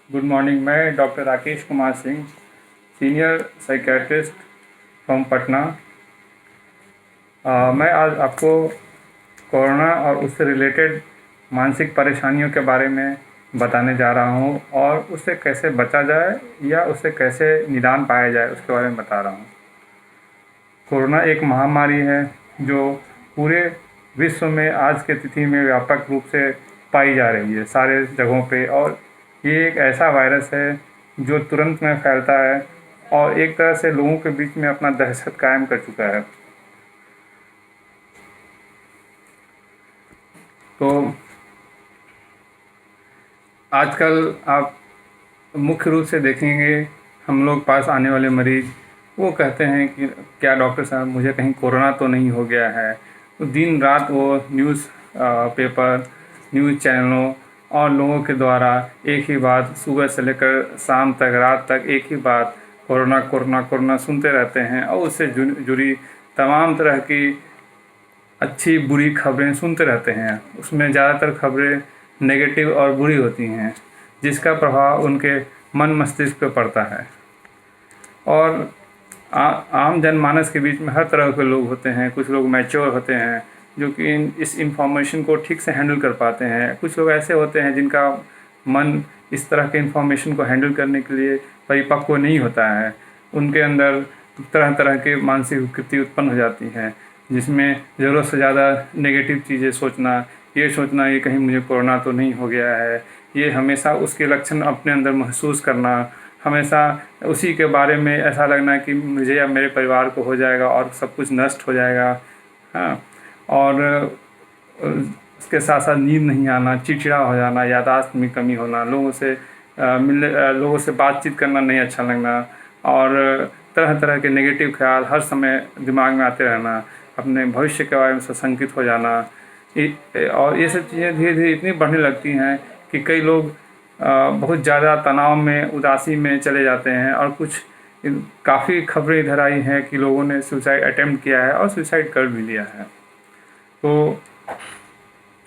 Good morning. मैं doctor Rakesh Kumar Singh, senior psychiatrist from Patna. मैं आज आपको कोरोना और उससे रिलेटेड मानसिक परेशानियों के बारे में बताने जा रहा हूँ और उससे कैसे बचा जाए या उससे कैसे निदान पाया जाए उसके बारे में बता रहा हूँ। कोरोना एक महामारी है जो पूरे विश्व में आज के तिथि में व्यापक रूप से पाई जा रही है सारे जगहों पे, और ये एक ऐसा वायरस है जो तुरंत में फैलता है और एक तरह से लोगों के बीच में अपना दहशत कायम कर चुका है। तो आजकल आप मुख्य रूप से देखेंगे, हम लोग पास आने वाले मरीज वो कहते हैं कि क्या डॉक्टर साहब मुझे कहीं कोरोना तो नहीं हो गया है। तो दिन रात वो न्यूज़ पेपर, न्यूज़ चैनलों और लोगों के द्वारा एक ही बात सुबह से लेकर शाम तक, रात तक एक ही बात कोरोना कोरोना कोरोना सुनते रहते हैं और उससे जुड़ी तमाम तरह की अच्छी बुरी खबरें सुनते रहते हैं। उसमें ज़्यादातर खबरें नेगेटिव और बुरी होती हैं, जिसका प्रभाव उनके मन मस्तिष्क पर पड़ता है। और आम जनमानस के बीच में हर तरह के लोग होते हैं। कुछ लोग मैच्योर होते हैं जो कि इस इंफॉर्मेशन को ठीक से हैंडल कर पाते हैं। कुछ लोग ऐसे होते हैं जिनका मन इस तरह के इंफॉर्मेशन को हैंडल करने के लिए परिपक्व नहीं होता है। उनके अंदर तरह तरह के मानसिक विकृति उत्पन्न हो जाती हैं, जिसमें ज़रूरत से ज़्यादा नेगेटिव चीज़ें सोचना, ये सोचना ये कहीं मुझे कोरोना तो नहीं हो गया है, ये हमेशा उसके लक्षण अपने अंदर महसूस करना, हमेशा उसी के बारे में ऐसा लगना कि मुझे या मेरे परिवार को हो जाएगा और सब कुछ नष्ट हो जाएगा। हाँ, और उसके साथ साथ नींद नहीं आना, चिड़चिड़ा हो जाना, याददाश्त में कमी होना, लोगों से बातचीत करना नहीं अच्छा लगना, और तरह तरह के नेगेटिव ख्याल हर समय दिमाग में आते रहना, अपने भविष्य के बारे में सशंकित हो जाना। और ये सब चीज़ें धीरे धीरे इतनी बढ़ने लगती हैं कि कई लोग बहुत ज़्यादा तनाव में, उदासी में चले जाते हैं। और कुछ काफ़ी खबरें इधर आई हैं कि लोगों ने सुसाइड अटेम्प्ट किया है और सुसाइड कर भी लिया है। तो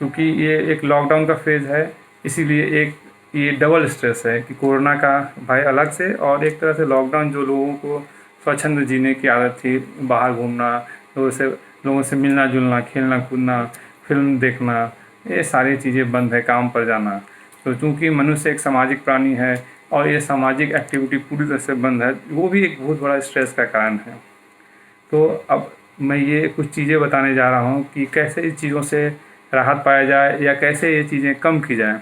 क्योंकि ये एक लॉकडाउन का फेज़ है, इसीलिए एक ये डबल स्ट्रेस है कि कोरोना का भय अलग से और एक तरह से लॉकडाउन जो लोगों को स्वच्छंद जीने की आदत थी, बाहर घूमना, लोगों से मिलना जुलना, खेलना कूदना, फिल्म देखना, ये सारी चीज़ें बंद है, काम पर जाना। तो चूँकि मनुष्य एक सामाजिक प्राणी है और ये सामाजिक एक्टिविटी पूरी तरह से बंद है, वो भी एक बहुत बड़ा स्ट्रेस का कारण है। तो अब मैं ये कुछ चीज़ें बताने जा रहा हूँ कि कैसे इस चीज़ों से राहत पाया जाए या कैसे ये चीज़ें कम की जाए।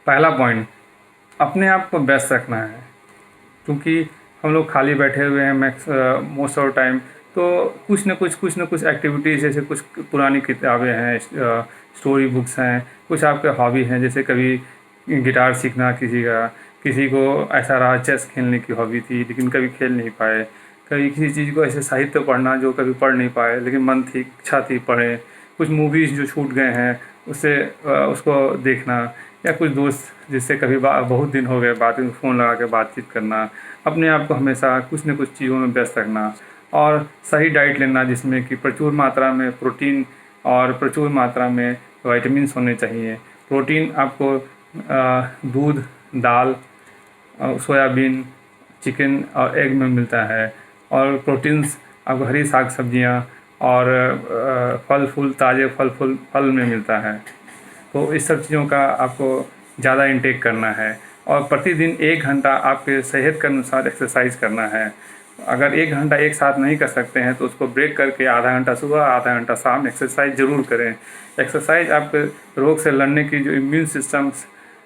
पहला पॉइंट, अपने आप को व्यस्त रखना है, क्योंकि हम लोग खाली बैठे हुए हैं मोस्ट ऑफ टाइम। तो कुछ न कुछ एक्टिविटीज़, जैसे कुछ पुरानी किताबें हैं, स्टोरी बुक्स हैं, कुछ आपके हॉबी हैं, जैसे कभी गिटार सीखना, किसी को ऐसा रहा चेस खेलने की हॉबी थी लेकिन कभी खेल नहीं पाए, कभी किसी चीज़ को ऐसे साहित्य पढ़ना जो कभी पढ़ नहीं पाए लेकिन मन थी, इच्छा थी पढ़ें, कुछ मूवीज़ जो छूट गए हैं उसको देखना, या कुछ दोस्त जिससे कभी बहुत दिन हो गए बात, फ़ोन लगा के बातचीत करना। अपने आप को हमेशा कुछ न कुछ चीज़ों में व्यस्त रखना और सही डाइट लेना, जिसमें कि प्रचुर मात्रा में प्रोटीन और प्रचुर मात्रा में विटामिन्स होने चाहिए। प्रोटीन आपको दूध, दाल, सोयाबीन, चिकन और एग में मिलता है, और प्रोटीन्स आपको हरी साग सब्जियाँ और फल फूल, ताज़े फल में मिलता है। तो इस सब चीज़ों का आपको ज़्यादा इंटेक करना है और प्रतिदिन 1 घंटा आपके सेहत के अनुसार एक्सरसाइज करना है। अगर 1 घंटा एक साथ नहीं कर सकते हैं तो उसको ब्रेक करके आधा घंटा सुबह, आधा घंटा शाम एक्सरसाइज ज़रूर करें। एक्सरसाइज आपके रोग से लड़ने की जो इम्यून सिस्टम्स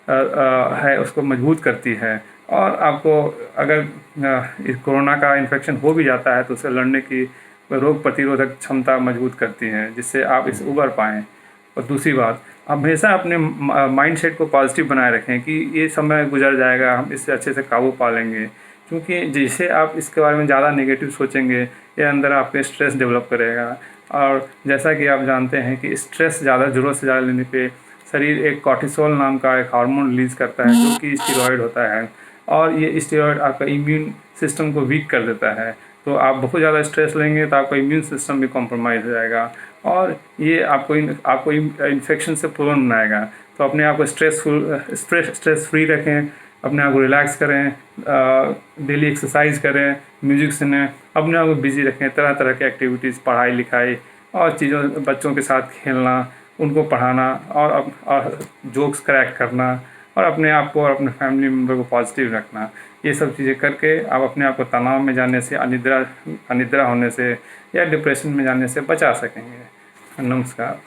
है उसको मजबूत करती है, और आपको अगर इस कोरोना का इन्फेक्शन हो भी जाता है तो उससे लड़ने की रोग प्रतिरोधक क्षमता मजबूत करती है, जिससे आप इससे उबर पाएँ। और दूसरी बात, आप हमेशा अपने माइंड सेट को पॉजिटिव बनाए रखें कि ये समय गुजर जाएगा, हम इससे अच्छे से काबू पा लेंगे। क्योंकि जैसे आप इसके बारे में ज़्यादा नेगेटिव सोचेंगे, ये अंदर आपके स्ट्रेस डेवलप करेगा। और जैसा कि आप जानते हैं कि स्ट्रेस ज़रूरत से ज़्यादा लेने पे शरीर एक कॉर्टिसोल नाम का एक हार्मोन रिलीज़ करता है, जो कि स्टेरॉयड होता है, और ये स्टेरॉयड आपका इम्यून सिस्टम को वीक कर देता है। तो आप बहुत ज़्यादा स्ट्रेस लेंगे तो आपका इम्यून सिस्टम भी कॉम्प्रोमाइज़ हो जाएगा और ये आपको इन्फेक्शन से प्रोन बनाएगा। तो अपने आप को स्ट्रेस फ्री रखें, अपने आप को रिलैक्स करें, डेली एक्सरसाइज करें, म्यूजिक सुनें, अपने आप को बिजी रखें, तरह तरह की एक्टिविटीज़, पढ़ाई लिखाई और चीज़ों, बच्चों के साथ खेलना, उनको पढ़ाना और जोक्स क्रैक करना और अपने आप को और अपने फैमिली मेम्बर को पॉजिटिव रखना। ये सब चीज़ें करके आप अपने आप को तनाव में जाने से, अनिद्रा होने से या डिप्रेशन में जाने से बचा सकेंगे। नमस्कार।